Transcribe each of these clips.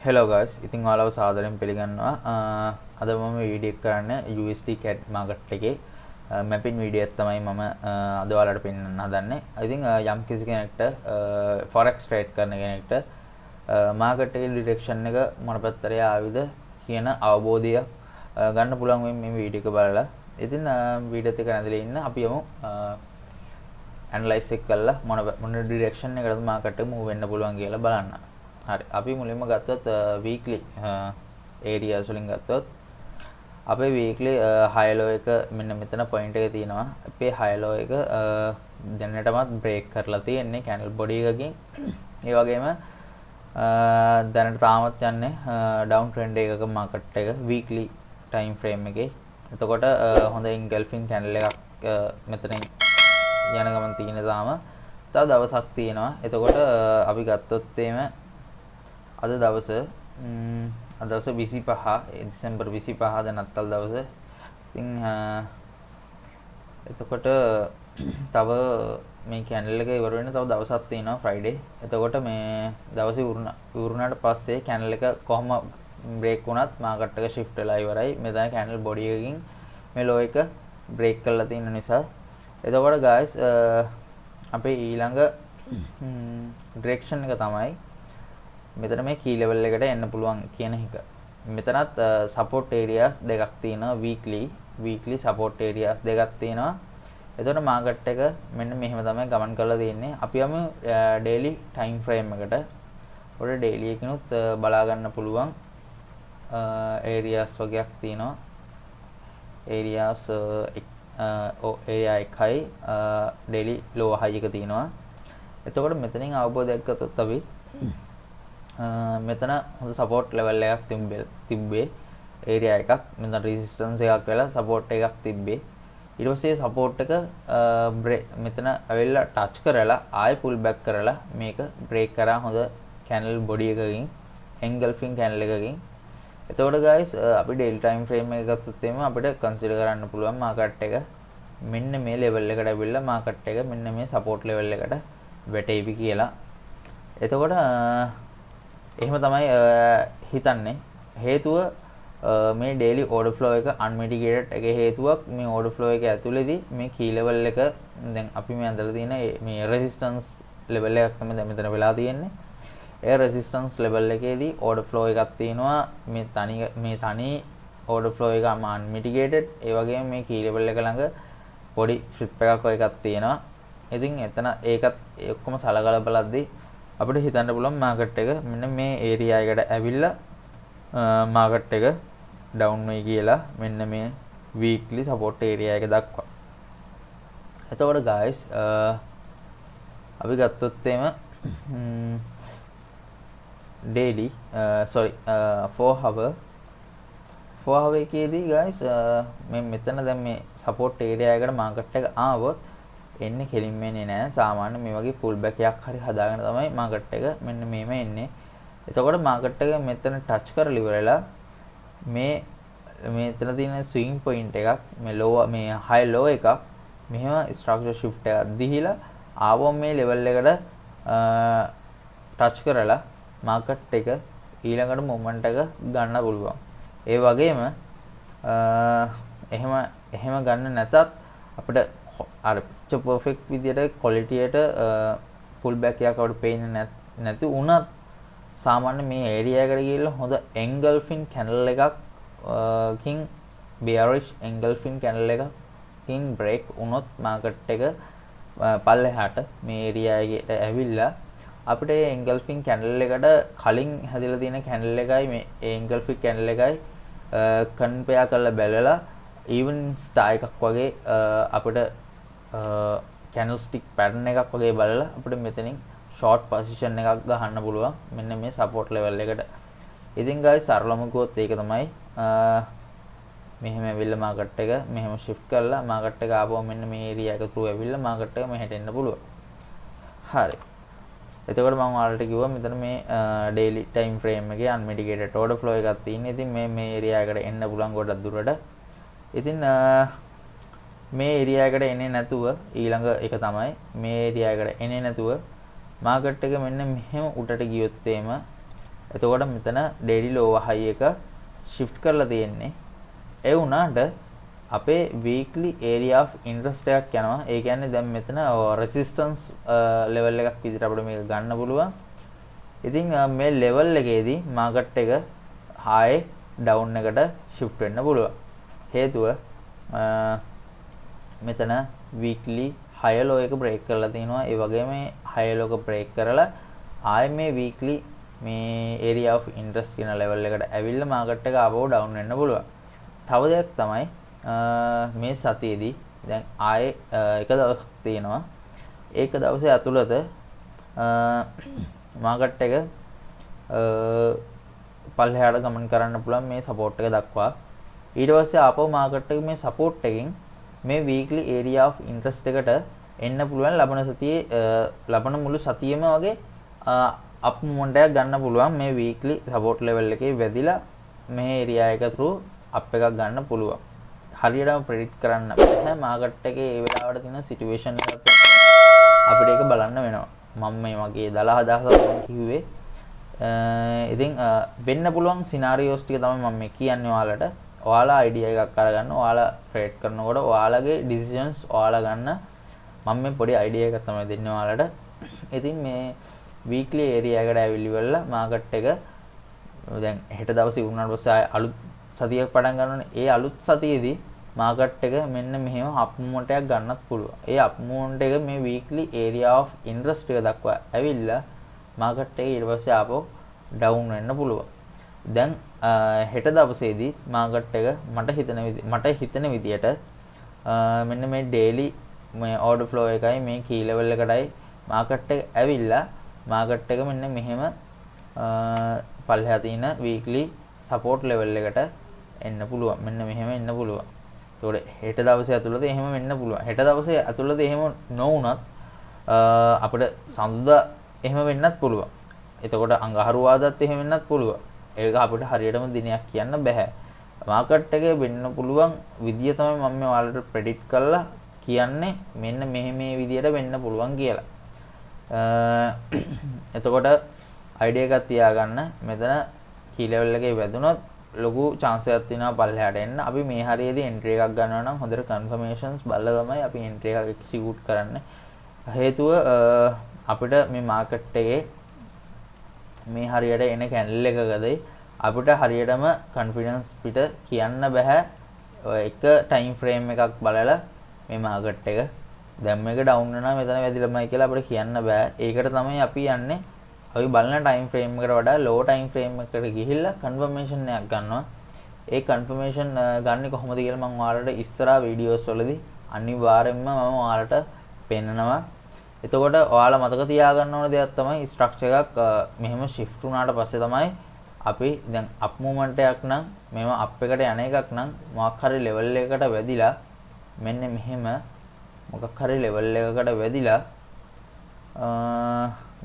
Hello guys, ඉතින් ඔයාලව සාදරයෙන් පිළිගන්නවා. අද මම වීඩියෝ එක කරන්නේ USD CAD market එකේ mapping වීඩියෝ එක තමයි මම අද ඔයාලට පෙන්වන්න හදන්නේ. ඉතින් යම් කිසි කෙනෙක්ට forex trade කරන කෙනෙක්ට market එකේ direction එක මොන පැත්තට ආවිද කියන අවබෝධය ගන්න පුළුවන් මේ වීඩියෝ එක බලලා. ඉතින් වීඩියෝ එක නැදලා ඉන්න අපි යමු analyze එක කරලා මොන direction එකකටද market එක move වෙන්න පුළුවන් කියලා බලන්න. හරි අපි මුලින්ම ගත්තොත් weekly areas වලින් ගත්තොත් අපේ weekly high low එක මෙන්න මෙතන point එක තියෙනවා. අපේ high low එක දැනටමත් break කරලා තියෙන්නේ candle body එකකින්. ඒ වගේම දැනට තාමත් යන්නේ down trend එකක market එක weekly time frame එකේ. එතකොට හොඳ engulfing candle එකක් මෙතනින් යන ගමන් තියෙන තාම තව දවසක් තියෙනවා. එතකොට අපි ගත්තොත් එimhe අද දවස 25 දෙසැම්බර් 25 ද නත්තල් දවස. ඉතින් එතකොට තව මේ කැන්ඩල් එක ඉවර වෙන්න තව දවසක් තියෙනවා ෆ්‍රයිඩේ. එතකොට මේ දවසේ උරුණාට පස්සේ කැන්ඩල් එක කොහොම බ්‍රේක් වුණත් මාකට් එක shift වෙලා ඉවරයි. මෙතන කැන්ඩල් බොඩි එකකින් මේ low එක බ්‍රේක් කරලා තියෙන නිසා. එතකොට guys අපේ ඊළඟ direction එක තමයි මෙතන මේ key level එකට එන්න පුළුවන් කියන එක. මෙතනත් support areas දෙකක් තියෙනවා weekly support areas දෙකක් තියෙනවා. එතකොට market එක මෙන්න මෙහෙම තමයි ගමන් කරලා තියෙන්නේ. අපි යමු daily time frame එකට. ඔය daily එකනොත් බලා ගන්න පුළුවන් areas වගේක් තියෙනවා. areas area එකයි daily low high එක තියෙනවා. එතකොට මෙතනින් අවබෝධයක් ගත්තොත් අපි මෙතන හොඳ support level එකක් තිබ්බේ area එකක්. මෙතන resistance එකක් වෙලා support එකක් තිබ්බේ. ඊට පස්සේ support එක මෙතන ඇවිල්ලා touch කරලා ආයෙ pull back කරලා මේක break කරා හොඳ candle body එකකින් engulfing candle එකකින්. එතකොට guys අපි daily time frame එක ගත්තොත් එimhe අපිට consider කරන්න පුළුවන් market එක මෙන්න මේ level එකට ඇවිල්ලා market එක මෙන්න මේ support level එකට වැටෙයිවි කියලා. එතකොට එහෙම තමයි හිතන්නේ. හේතුව මේ daily order flow එක unmitigated එකේ හේතුවක් මේ order flow එක ඇතුළේදී මේ key level එක දැන් අපි මේ අඳලා තියෙන මේ resistance level එකක් තමයි දැන් මෙතන වෙලා තියෙන්නේ. ඒ resistance level එකේදී order flow එකක් තියෙනවා. මේ තනි order flow එක unmitigated. ඒ වගේම මේ key level එක ළඟ පොඩි flip එකක් වගේ එකක් තියෙනවා. ඉතින් එතන ඒකත් ඔක්කොම සලකලා බලද්දී අපිට හිතන්න පුළුවන් මාකට් එක මෙන්න මේ ඒරියා එකට ඇවිල්ලා මාකට් එක ඩවුන් වෙයි කියලා මෙන්න මේ weekly support area එක දක්වා. එතකොට guys අපි ගත්තොත් එimhe daily 4 hour එකේදී guys මේ මෙතන දැන් මේ support area එකට මාකට් එක ආවොත් එන්නේ කෙලින්ම එන්නේ නැහැ. සාමාන්‍ය මේ වගේ pull back එකක් හරි හදාගෙන තමයි market එක මෙන්න මේම එන්නේ. එතකොට market එක මෙතන touch කරලා ඉවරලා මෙතන තියෙන swing point එකක් මේ low මේ high low එකක් මෙහෙම structure shift එකක් දීලා ආවම මේ level එකට touch කරලා market එක ඊළඟට movement එක ගන්න පුළුවන්. ඒ වගේම එහෙම ගන්න නැතත් අපිට අර perfect විදියට quality එකට pull back එකක් අපිට පේන්නේ නැති වුණත් සාමාන්‍ය මේ area එකට ගිහිල්ලා හොඳ engulfing candle එකක් කින් bearish engulfing candle එකකින් break වුණොත් market එක පල්ලෙහාට මේ area එකට ඇවිල්ලා අපිට engulfing candle එකට කලින් හැදිලා තියෙන candle එකයි මේ engulfing candle එකයි compare කරලා බලලා even star එකක් වගේ අපිට candlestick pattern එකක් වගේ බලලා අපිට මෙතනින් short position එකක් ගහන්න පුළුවන් මෙන්න මේ support level එකට. ඉතින් guys සරලම කිව්වොත් ඒක තමයි මෙහෙම ඇවිල්ලා market එක මෙහෙම shift කරලා market එක ආපුවම මෙන්න මේ area එක through ඇවිල්ලා market එක මෙහෙට එන්න පුළුවන්. හරි. එතකොට මම ඔයාලට කිව්වා මෙතන මේ daily time frame එකේ unmitigated order flow එකක් තියෙන. ඉතින් මේ area එකට එන්න පුළුවන් ගොඩක් දුරට. ඉතින් මේ ඒරියා එකට එන්නේ නැතුව ඊළඟ එක තමයි මේ ඒරියා එකට එන්නේ නැතුව මාකට් එක මෙන්න මෙහෙම උඩට ගියොත් එම එතකොට මෙතන daily low high එක shift කරලා තියෙන්නේ. ඒ වුණාට අපේ weekly area of interest එකක් යනවා. ඒ කියන්නේ දැන් මෙතන resistance level එකක් විදිහට අපිට මේක ගන්න පුළුවන්. ඉතින් මේ level එකේදී market එක high down එකට shift වෙන්න පුළුවන්. හේතුව මෙතන weekly high low එක break කරලා තිනවා. ඒ වගේම high low එක break කරලා ආයේ මේ weekly මේ area of interest කියන level එකට ඇවිල්ලා market එක ආපහු down වෙන්න පුළුවන්. තව දෙයක් තමයි මේ සතියේදී දැන් ආයේ එක දවසක් තියෙනවා. ඒක දවසේ ඇතුළත market එක පල්ලෙහාට ගමන් කරන්න පුළුවන් මේ support එක දක්වා. ඊට පස්සේ ආපහු market එක මේ support එකකින් මේ weekly area of interest එකට එන්න පුළුවන්. ලබන මුළු සතියෙම වගේ up movement එකක් ගන්න පුළුවන්. මේ weekly support level එකේ වැදිලා මේ area එක through up එකක් ගන්න පුළුවන්. හරියටම predict කරන්න බෑ market එකේ ඒ වෙලාවට තියෙන situation එකත් අපිට ඒක බලන්න වෙනවා. මම මේ වගේ 10000ක් කිව්වේ. ඉතින් වෙන්න පුළුවන් scenarios ටික තමයි මම මේ කියන්නේ ඔයාලට. ඔයාලා idea එකක් අරගන්න. ඔයාලා trade කරනකොට ඔයාලගේ decisions ඔයාලා ගන්න. මම මේ පොඩි idea එකක් තමයි දෙන්නේ ඔයාලට. ඉතින් මේ weekly area එකට ඇවිල්ලා market එක දැන් හෙට දවසේ වුණාට පස්සේ අලුත් සතියක් පටන් ගන්නවනේ. ඒ අලුත් සතියේදී market එක මෙන්න මෙහෙම up movement එකක් ගන්නත් පුළුවන්. ඒ up movement එක මේ weekly area of interest එක දක්වා ඇවිල්ලා market එක ඊට පස්සේ ආපහු down වෙන්න පුළුවන්. දැන් හෙට දවසේදී market එක මට හිතන විදියට මෙන්න මේ daily මේ order flow එකයි මේ key level එකටයි market එක ඇවිල්ලා market එක මෙන්න මෙහෙම පල්ලෙහා තියෙන weekly support level එකට එන්න පුළුවන්. මෙන්න මෙහෙම එන්න පුළුවන්. ඒතකොට හෙට දවසේ ඇතුළත එහෙම වෙන්න පුළුවන්. හෙට දවසේ ඇතුළත එහෙම නොවුනත් අපිට සඳුදා එහෙම වෙන්නත් පුළුවන්. එතකොට අඟහරුවාදාත් එහෙම වෙන්නත් පුළුවන්. ඒක අපිට හරියටම දිනයක් කියන්න බෑ. මාකට් එකේ වෙන්න පුළුවන් විදිය තමයි මම මේ ඔයාලට ප්‍රෙඩික්ට් කරලා කියන්නේ මෙන්න මේ විදියට වෙන්න පුළුවන් කියලා. එතකොට අයිඩියා එකක් තියාගන්න. මෙතන කී ලෙවල් එකේ වැදුනොත් ලොකු chance එකක් තියෙනවා පල්ලෙහාට එන්න. අපි මේ හරියේදී entry එකක් ගන්නවා නම් හොඳට confirmations බලලා තමයි අපි entry එකක් execute කරන්නේ. හේතුව අපිට මේ market එකේ මේ හරියට එන candle එකකදී අපිට හරියටම confidence පිට කියන්න බෑ. එක time frame එකක් බලලා මේ market එක දැන් මේක down වෙනවා මෙතන වැදිලාමයි කියලා අපිට කියන්න බෑ. ඒකට තමයි අපි යන්නේ. අපි බලන time frame එකට වඩා low time frame එකකට ගිහිල්ලා confirmation එකක් ගන්නවා. ඒ confirmation ගන්නේ කොහොමද කියලා මම ඔයාලට ඉස්සරහා videos වලදී අනිවාර්යයෙන්ම මම ඔයාලට පෙන්නනවා. එතකොට ඔයාලා මතක තියාගන්න ඕන දෙයක් තමයි structure එකක් මෙහෙම shift වුණාට පස්සේ තමයි අපි දැන් up movement එකක් නම් මෙහෙම up එකට යන එකක් නම් මොකක් හරි level එකකට වැදිලා මෙන්න මෙහෙම මොකක් හරි level එකකට වැදිලා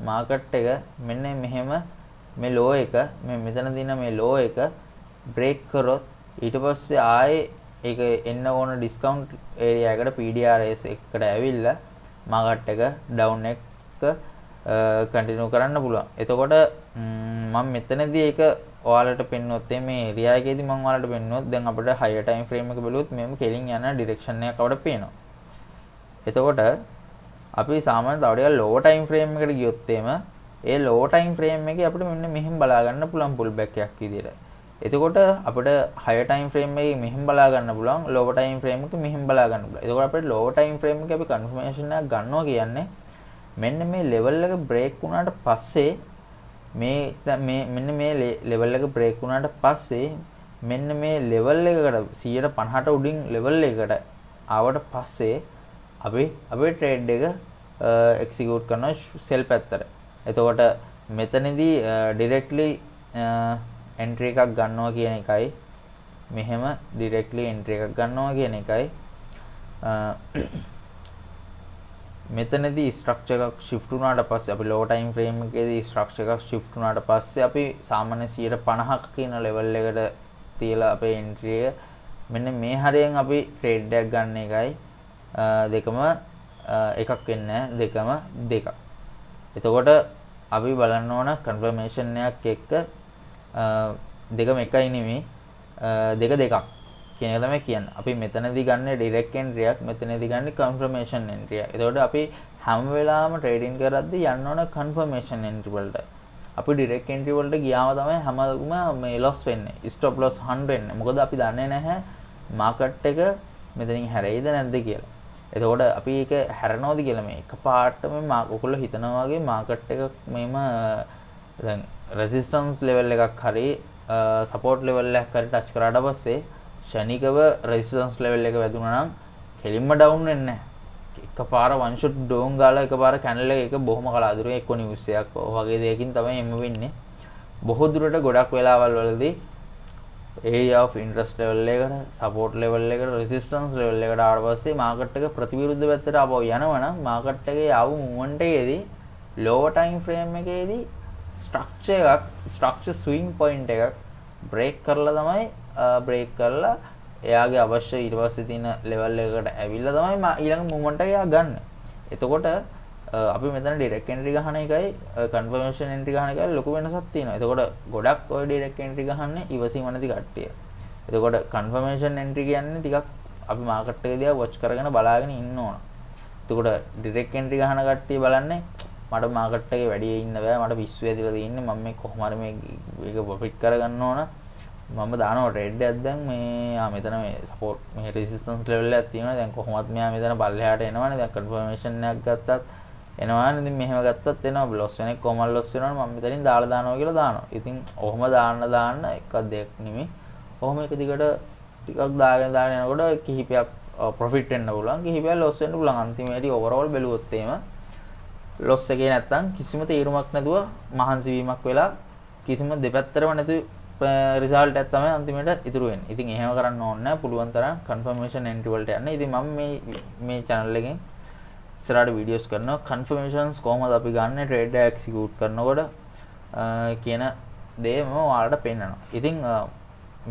market එක මෙන්න මෙහෙම මේ low එක මෙතන දින මේ low එක break කරොත් ඊට පස්සේ ආයේ ඒක එන්න ඕන discount area එකට PDRS එකට ඇවිල්ලා market එක down එක continue කරන්න පුළුවන්. එතකොට මම මෙතනදී ඒක ඔයාලට පෙන්වුවොත් මේ area එකේදී මම ඔයාලට පෙන්වුවොත් දැන් අපිට higher time frame එක බලුවොත් මෙහෙම කෙලින් යන direction එකක් අපිට පේනවා. එතකොට අපි සාමාන්‍යයෙන් තව ටිකක් low time frame එකට ගියොත් ඒ low time frame එකේ අපිට මෙන්න මෙහෙම බලා ගන්න පුළුවන් pull back එකක් විදියට. එතකොට අපිට higher time frame එකේ මෙහෙම බලා ගන්න පුළුවන් lower time frame එකේ මෙහෙම බලා ගන්න පුළුවන්. එතකොට අපිට lower time frame එකේ අපි confirmation එකක් ගන්නවා කියන්නේ මෙන්න මේ level එක break වුණාට පස්සේ මෙන්න මේ level එක break වුණාට පස්සේ මෙන්න මේ level එකකට 150ට උඩින් level එකකට ආවට පස්සේ අපි අපේ trade එක execute කරනවා sell පැත්තට. එතකොට මෙතනදී directly entry එකක් ගන්නවා කියන එකයි මෙහෙම directly entry එකක් ගන්නවා කියන එකයි මෙතනදී structure එකක් shift වුණාට පස්සේ අපි low time frame එකේදී structure එකක් shift වුණාට පස්සේ අපි සාමාන්‍ය 150ක් කියන level එකට තියලා අපේ entry එක මෙන්න මේ හරියෙන් අපි trade එකක් ගන්න එකයි දෙකම එකක් වෙන්නේ දෙකම දෙකක්. එතකොට අපි බලන්න ඕන කන්ෆර්මේෂන් එකක් එක්ක දෙකම එකයි නෙමෙයි දෙක දෙකක් කියන එක තමයි කියන්නේ. අපි මෙතනදී ගන්න ඩිරෙක්ට් එන්ට්‍රි එකක් මෙතනදී ගන්න කන්ෆර්මේෂන් එන්ට්‍රි එකක්. එතකොට අපි හැම වෙලාවෙම ට්‍රේඩින් කරද්දී යන්න ඕන කන්ෆර්මේෂන් එන්ට්‍රි වලට. අපි ඩිරෙක්ට් එන්ට්‍රි වලට ගියාම තමයි හැමෝම මේ ලොස් වෙන්නේ. ස්ටොප් ලොස් 100 වෙන්නේ. මොකද අපි දන්නේ නැහැ මාකට් එක මෙතනින් හැරෙයිද නැද්ද කියලා. එතකොට අපි ඒක හැරෙනවද කියලා මේ එකපාරටම ඔයගොල්ලෝ හිතනවා වගේ මාකට් එක මේම දැන් රෙසිස්ටන්ස් ලෙවල් එකක් හරි සපෝට් ලෙවල් එකක් හරි ටච් කරාට පස්සේ ෂණිකව රෙසිස්ටන්ස් ලෙවල් එක වැදුනා නම් කෙලින්ම ඩවුන් වෙන්නේ නැහැ. එකපාර වන් ෂොට් ඩෝන් ගාලා එකපාර කැන්ඩල් එක බොහොම කලාතුරකින් එක්ක නිවුස් එකක් වගේ දෙයකින් තමයි එම වෙන්නේ. බොහෝ දුරට ගොඩක් වෙලාවල් වලදී area of interest level එකට support level එකට resistance level එකට ආවට පස්සේ market එක ප්‍රතිවිරුද්ධ පැත්තට ආපහු යනවා නම් market එකේ ආව movement එකේදී lower time frame එකේදී structure swing point එකක් break කරලා තමයි break කරලා එයාගේ අවශ්‍ය ඊට පස්සේ තියෙන level එකකට ඇවිල්ලා තමයි ඊළඟ movement එක ගන්න. එතකොට අපි මෙතන direct entry ගහන එකයි confirmation entry ගහන එකයි ලොකු වෙනසක් තියෙනවා. එතකොට ගොඩක් ඔය direct entry ගහන්නේ ඉවසීම නැති කට්ටිය. එතකොට confirmation entry කියන්නේ ටිකක් අපි market එක දිහා watch කරගෙන බලාගෙන ඉන්න ඕන. එතකොට direct entry ගහන කට්ටිය බලන්නේ මට market එකේ වැඩි ඉන්න බෑ. මට පිස්සු ඇදලා තියෙන්නේ. මම මේ කොහොම හරි මේක profit කරගන්න ඕන. මම දානවා trade එකක් දැන් මේ මෙතන මේ support මේ resistance level එකක් තියෙනවා. දැන් කොහොමත් මෙයා මෙතන පල්ලෙහාට එනවනේ. දැන් confirmation එකක් ගත්තත් එනවා. ඉතින් මෙහෙම ගත්තත් එනවා. loss වෙන එක කොහමද loss වෙනවනේ මම මෙතනින් දාලා දානවා කියලා දානවා. ඉතින් ඔහොම දාන්න එකක් දෙයක් නෙමෙයි. ඔහොම එක දිගට ටිකක් දාගෙන යනකොට කිහිපයක් profit වෙන්න පුළුවන්. කිහිපයක් loss වෙන්න පුළුවන්. අන්තිමේදී overall බැලුවොත් එහෙම loss එකේ නැත්තම් කිසිම තීරුමක් නැතුව මහන්සි වීමක් වෙලා කිසිම දෙපැත්තටම නැති result එකක් තමයි අන්තිමේට ඉතුරු වෙන්නේ. ඉතින් එහෙම කරන්න ඕනේ නැහැ. පුළුවන් තරම් confirmation entry වලට යන්න. ඉතින් මම මේ channel එකෙන් ඉස්සරහට වීඩියෝස් කරනවා confirmations කොහොමද අපි ගන්න trade එක execute කරනකොට කියන දේ මම ඔයාලට පෙන්නනවා. ඉතින්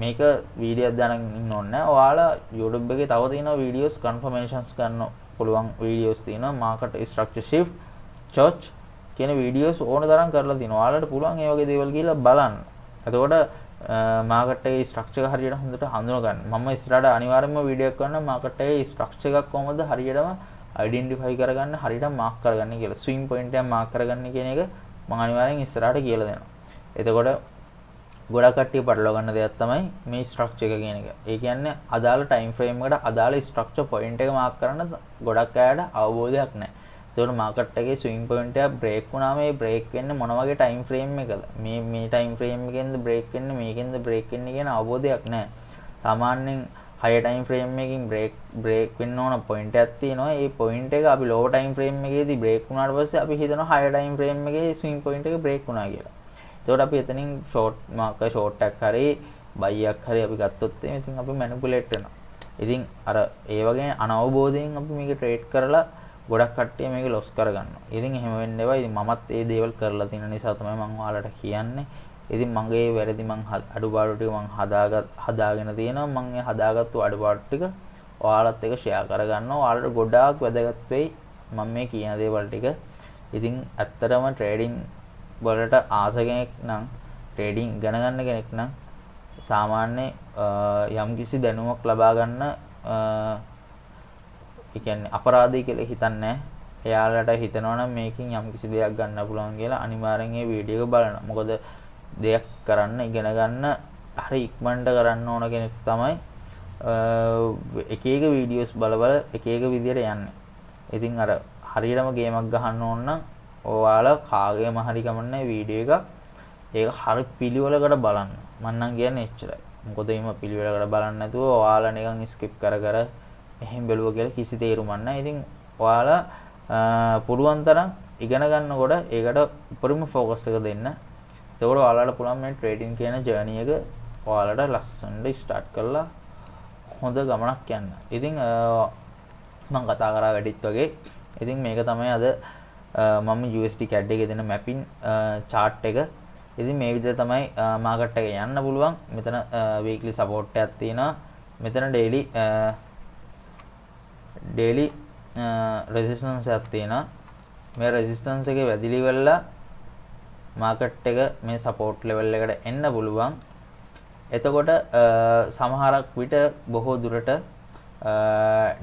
මේක වීඩියෝ එකක් දාන්න ඉන්න ඕනේ නැහැ. ඔයාලා YouTube එකේ තව තියෙනවා වීඩියෝස් confirmations ගන්න පුළුවන් වීඩියෝස් තියෙනවා. market structure shift church කියන වීඩියෝස් ඕන තරම් කරලා තියෙනවා. ඔයාලට පුළුවන් ඒ වගේ දේවල් කියලා බලන්න. එතකොට මාකට් එකේ ස්ට්‍රක්චර් එක හරියට හොඳට හඳුනා ගන්න. මම ඉස්සරහට අනිවාර්යයෙන්ම වීඩියෝ එකක් කරනවා මාකට් එකේ ස්ට්‍රක්චර් එකක් කොහොමද හරියටම අයිඩෙන්ටිෆයි කරගන්න හරියට මාක් කරගන්න කියලා. ස්විං පොයින්ට් එක මාක් කරගන්න කියන එක මම අනිවාර්යෙන් ඉස්සරහට කියලා දෙනවා. එතකොට ගොඩක් කට්ටිය පටලවා ගන්න දෙයක් තමයි මේ ස්ට්‍රක්චර් එක කියන එක. ඒ කියන්නේ අදාළ ටයිම් ෆ්‍රේම් එකට අදාළ ස්ට්‍රක්චර් පොයින්ට් එක මාක් කරන්න ගොඩක් අයට අවබෝධයක් නැහැ. එතකොට මාකට් එකේ ස්විං පොයින්ට් එක බ්‍රේක් වුණාම ඒ බ්‍රේක් වෙන්නේ මොන වගේ ටයිම් ෆ්‍රේම් එකද? මේ ටයිම් ෆ්‍රේම් එකෙන්ද බ්‍රේක් වෙන්නේ මේකෙන්ද බ්‍රේක් වෙන්නේ කියන අවබෝධයක් නැහැ. සාමාන්‍යයෙන් higher time frame එකකින් break වෙන්න ඕන point එකක් තියෙනවා. ඒ point එක අපි lower time frame එකේදී break වුණාට පස්සේ අපි හිතනවා higher time frame එකේ swing point එක break වුණා කියලා. එතකොට අපි එතනින් short එකක් හරි buy එකක් හරි අපි ගත්තොත් එහෙනම් ඉතින් අපි manipulate වෙනවා. ඉතින් අර ඒ වගේ අනවබෝධයෙන් අපි මේක trade කරලා ගොඩක් කට්ටිය මේක loss කරගන්නවා. ඉතින් එහෙම වෙන්න එපා. ඉතින් මමත් ඒ දේවල් කරලා තියෙන නිසා තමයි මම ඔයාලට කියන්නේ. ඉතින් මගේ වැරදි මං අඩුපාඩු ටික මං හදාගෙන තියෙනවා. මං ඒ හදාගත්තු අඩුපාඩු ටික ඔයාලත් එක්ක ෂෙයා කරගන්නවා. ඔයාලට ගොඩාක් වැදගත් වෙයි මම මේ කියන දේවල් ටික. ඉතින් ඇත්තටම ට්‍රේඩින් වලට ආස කෙනෙක් නම් ට්‍රේඩින් ඉගෙන ගන්න කෙනෙක් නම් සාමාන්‍ය යම්කිසි දැනුමක් ලබා ගන්න ඒ කියන්නේ අපරාධය කියලා හිතන්නේ නැහැ. එයාලට හිතනවා නම් මේකෙන් යම්කිසි දෙයක් ගන්න පුළුවන් කියලා අනිවාර්යෙන් මේ වීඩියෝ එක බලන්න. මොකද දෙයක් කරන්න ඉගෙන ගන්න හරි ඉක්මනට කරන්න ඕන කෙනෙක් තමයි එක එක වීඩියෝස් බල එක එක විදියට යන්නේ. ඉතින් අර හරියටම ගේමක් ගහන්න ඕන නම් ඔයාලා කාගේම හරි කමන්නේ වීඩියෝ එකක් ඒක හරි පිළිවෙලකට බලන්න. මම නම් කියන්නේ එච්චරයි. මොකද එහෙම පිළිවෙලකට බලන්න නැතුව ඔයාලා නිකන් ස්කිප් කර එහෙම බැලුවා කියලා කිසි තේරුමක් නැහැ. ඉතින් ඔයාලා පුළුවන් තරම් ඉගෙන ගන්නකොට ඒකට උපරිම ફોකස් එක දෙන්න. එතකොට ඔයාලට පුළුවන් මේ ට්‍රේඩින් කියන ජර්නි එක ඔයාලට ලස්සනට ස්ටාර්ට් කරලා හොඳ ගමනක් යන්න. ඉතින් මම කතා කරා වැඩිත් වගේ. ඉතින් මේක තමයි අද මම USD CAD එකේ දෙන මැපින් chart එක. ඉතින් මේ විදිහට තමයි මාකට් එක යන්න පුළුවන්. මෙතන weekly support එකක් තියෙනවා. මෙතන daily resistance එකක් තියෙනවා. මේ resistance එකේ වැදිලි වෙලා මාකට් එක මේ සපෝට් ලෙවල් එකට එන්න පුළුවන්. එතකොට සමහරක් විට බොහෝ දුරට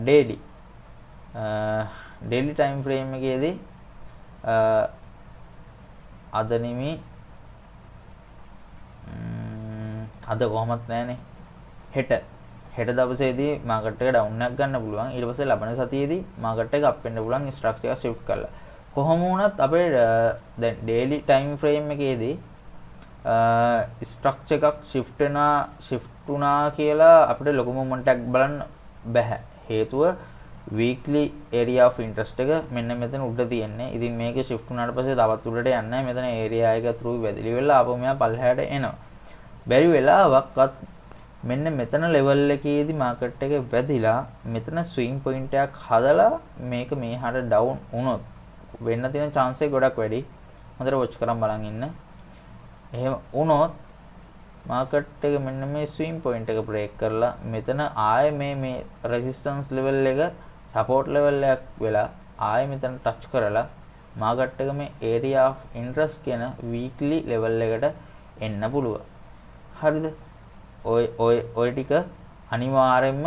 ඩේලි ටයිම් ෆ්‍රේම් එකේදී අද නෙමෙයි අද කොහොමත් නැහනේ හෙට දවසේදී මාකට් එක ඩවුන් එකක් ගන්න පුළුවන්. ඊට පස්සේ ලබන සතියේදී මාකට් එක අප් වෙන්න පුළුවන් ස්ට්‍රක්චර් එක shift කරලා. කොහොම වුණත් අපේ දැන් ඩේලි ටයිම් ෆ්‍රේම් එකේදී ස්ට්‍රක්චර් එකක් shift වුණා කියලා අපිට ලොකු මොමන්ට් එකක් බලන්න බෑ. හේතුව weekly area of interest එක මෙන්න මෙතන උඩ තියෙන්නේ. ඉතින් මේක shift වුණාට පස්සේ තවත් උඩට යන්නේ නැහැ. මෙතන area එක through වැදිලි වෙලා ආපහු මෙයා පල්ලෙහාට එනවා. බැරි වෙලාවක්වත් මෙන්න මෙතන level එකේදී market එක වැදිලා මෙතන swing point එකක් හදලා මේක මෙහාට down වුණොත් වෙන්න තියෙන chance එක ගොඩක් වැඩි. හොඳට watch කරන් බලන් ඉන්න. එහෙම වුණොත් market එක මෙන්න මේ swing point එක break කරලා මෙතන ආයේ මේ resistance level එක support level එකක් වෙලා ආයේ මෙතන touch කරලා market එක මේ area of interest කියන weekly level එකට එන්න පුළුවන්. හරිද? ඔය ටික අනිවාර්යෙන්ම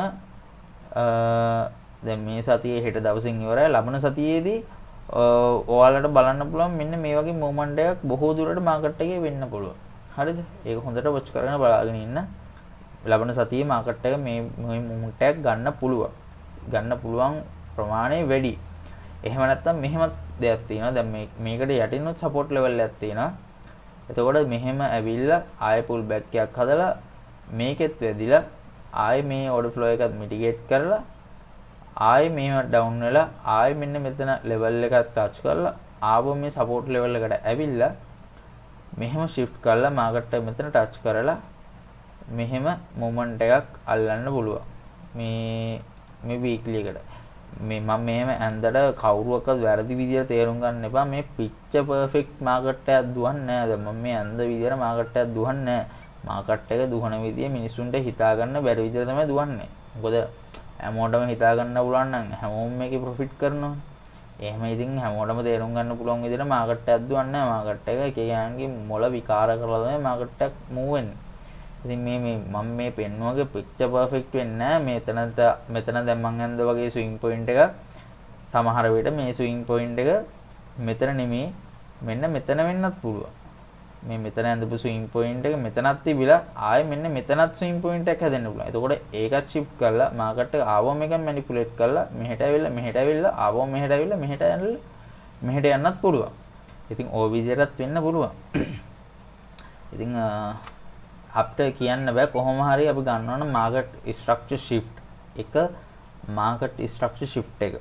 දැන් මේ සතියේ හෙට දවසින් ඉවරයි. ලබන සතියේදී ඔයාලට බලන්න පුළුවන් මෙන්න මේ වගේ මොමන්ට් එකක් බොහෝ දුරට මාකට් එකේ වෙන්න පුළුවන්. හරිද? ඒක හොඳට watch කරගෙන බලාගෙන ඉන්න. ලබන සතියේ මාකට් එක මේ මොමන්ට් එකක් ගන්න පුළුවන් ප්‍රමාණය වැඩි. එහෙම නැත්නම් මෙහෙම දෙයක් තියෙනවා. දැන් මේකට යටිනුත් support level එකක් තියෙනවා. එතකොට මෙහෙම ඇවිල්ලා ආයෙ pull back එකක් හදලා මේකෙත් වැදිලා ආයෙ මේ order flow එකත් mitigate කරලා ආයෙ මේව down වෙලා ආයෙ මෙන්න මෙතන level එකක් touch කරලා ආවෝ මේ support level එකට ඇවිල්ලා මෙහෙම shift කරලා market එක මෙතන touch කරලා මෙහෙම moment එකක් අල්ලන්න පුළුවන් මේ weekly එකට. මම මෙහෙම ඇන්දට කවුරුවක්වත් වැරදි විදියට තේරුම් ගන්න එපා. මේ picture perfect market එකක් දුවන්නේ නැහැ. දැන් මම මේ ඇන්ද විදියට market එකක් දුවන්නේ නැහැ. market එක දුවන විදිය මිනිසුන්ට හිතා ගන්න බැරි විදියට තමයි දුවන්නේ. මොකද හැමෝටම හිතා ගන්න පුළුවන් නම් හැමෝම මේකේ profit කරනවා. එහෙම ඉතින් හැමෝටම තේරුම් ගන්න පුළුවන් විදියට market එකක් දුවන්නේ නැහැ. market එක එක එකයන්ගේ මොළ විකාර කරලා තමයි market එක move වෙන්නේ. ඉතින් මම මේ පෙන්නුවගේ picture perfect වෙන්නේ නැහැ. මෙතන දැන් මං ඇන්ද වගේ swing point එක සමහර විට මේ swing point එක මෙතන නෙමෙයි මෙන්න මෙතන වෙන්නත් පුළුවන්. මේ මෙතන ඇඳපු swing point එක මෙතනත් තිබිලා ආයෙ මෙන්න මෙතනත් swing point එකක් හැදෙන්න පුළුවන්. එතකොට ඒකත් shift කරලා market එක ආවම එකක් manipulate කරලා මෙහෙට ඇවිල්ලා ආවම මෙහෙට ඇවිල්ලා මෙහෙට යන්නත් පුළුවන්. ඉතින් ওই විදිහටත් වෙන්න පුළුවන්. ඉතින් අපිට කියන්න බෑ කොහොම හරි අපි ගන්න ඕන market structure shift එක market structure shift එක.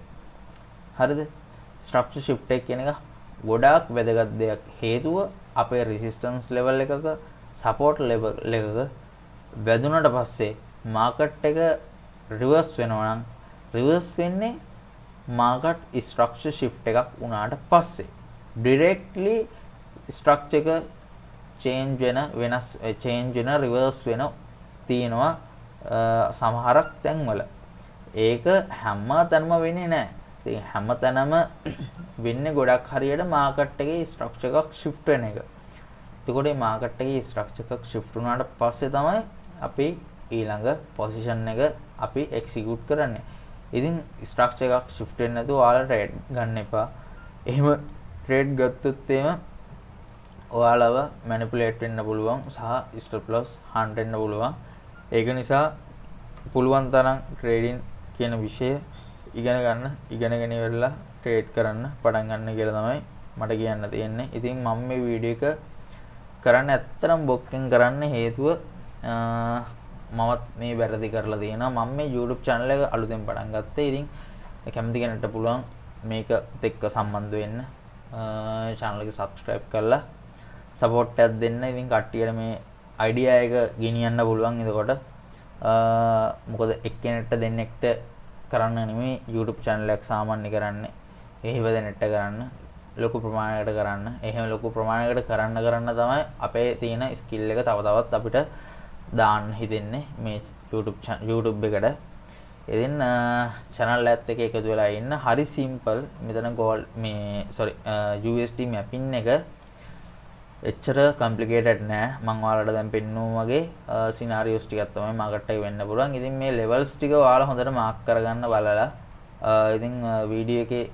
හරිද? structure shift එක කියන එක ගොඩාක් වැදගත් දෙයක්. හේතුව අපේ resistance level එකක support level එකක වැදුනට පස්සේ market එක reverse වෙනවා නම් reverse වෙන්නේ market structure shift එකක් වුණාට පස්සේ directly structure එක change වෙන reverse වෙන තියෙනවා සමහරක් තැන්වල. ඒක හැම තැනම වෙන්නේ නැහැ. ඉතින් හැම තැනම වෙන්නේ ගොඩක් හරියට market එකේ structure එකක් shift වෙන එක. එතකොට මේ market එකේ structure එකක් shift වුණාට පස්සේ තමයි අපි ඊළඟ position එක අපි execute කරන්නේ. ඉතින් structure එකක් shift වෙන්නේ නැතුව ඔයාලා trade ගන්න එපා. එහෙම trade ගත්තොත් එහෙම ඔයාලව manipulate වෙන්න පුළුවන් සහ stop loss hunt වෙන්න පුළුවන්. ඒක නිසා පුළුවන් තරම් trading කියන විෂය ඉගෙනගෙන ඉවරලා trade කරන්න පටන් ගන්න කියලා තමයි මට කියන්න තියෙන්නේ. ඉතින් මම මේ වීඩියෝ එක කරන්න ඇත්තටම බොක්කෙන් කරන්න හේතුව මමත් මේ වැරදි කරලා තියෙනවා. මම මේ YouTube channel එක අලුතෙන් පටන් ගත්තේ. ඉතින් කැමති කෙනෙක්ට පුළුවන් මේක එක්ක සම්බන්ධ වෙන්න. channel එක subscribe කරලා support එකක් දෙන්න. ඉතින් කට්ටියට මේ idea එක ගෙනියන්න පුළුවන්. එතකොට මොකද එක්කෙනෙක්ට දෙන්නෙක්ට කරන්න නෙමෙයි YouTube channel එක සාමාන්‍ය කරන්නේ. එහෙව දෙනෙක්ට කරන්න, ලොකු ප්‍රමාණයකට කරන්න. එහෙම ලොකු ප්‍රමාණයකට කරන්න තමයි අපේ තියෙන skill එක තව තවත් අපිට දාන්න හිතෙන්නේ මේ YouTube එකට. ඉතින් channel එකත් එක්ක එකතු වෙලා ඉන්න. හරි simple. මෙතන USD mapping එක එච්චර කම්ප්ලිකේටඩ් නෑ. මම ඔයාලට දැන් පෙන්නුවා වගේ සිනාරියෝස් ටිකක් තමයි මාකට් එකේ වෙන්න පුළුවන්. ඉතින් මේ ලෙවල්ස් ටික ඔයාලා හොඳට මාක් කරගන්න බලලා ඉතින් වීඩියෝ එකේ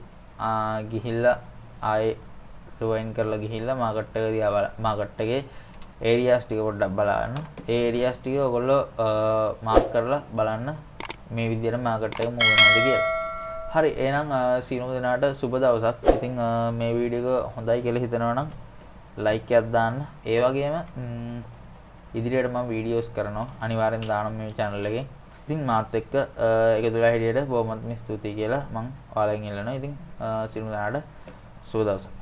ගිහිල්ලා ආයේ රිවයින්ඩ් කරලා ගිහිල්ලා මාකට් එක දිහා මාකට් එකේ ඒරියාස් ටික පොඩ්ඩක් බලන්න. ඒ ඒරියාස් ටික ඔයගොල්ලෝ මාක් කරලා බලන්න මේ විදිහට මාකට් එක මූව් වෙනවද කියලා. හරි එහෙනම් සියලුම දෙනාට සුබ දවසක්. ඉතින් මේ වීඩියෝ එක හොඳයි කියලා හිතනවා නම් ලයික් එකක් දාන්න. ඒ වගේම ඉදිරියට මම වීඩියෝස් කරනවා. අනිවාර්යෙන් දාන්න මේ channel එකේ. ඉතින් මාත් එක්ක එකතු වෙලා හිටියට බොහොමත්ම ස්තුතියි කියලා මම ඔයාලගෙන් ඉල්ලනවා. ඉතින් සියලුම දෙනාට සුබ දවසක්.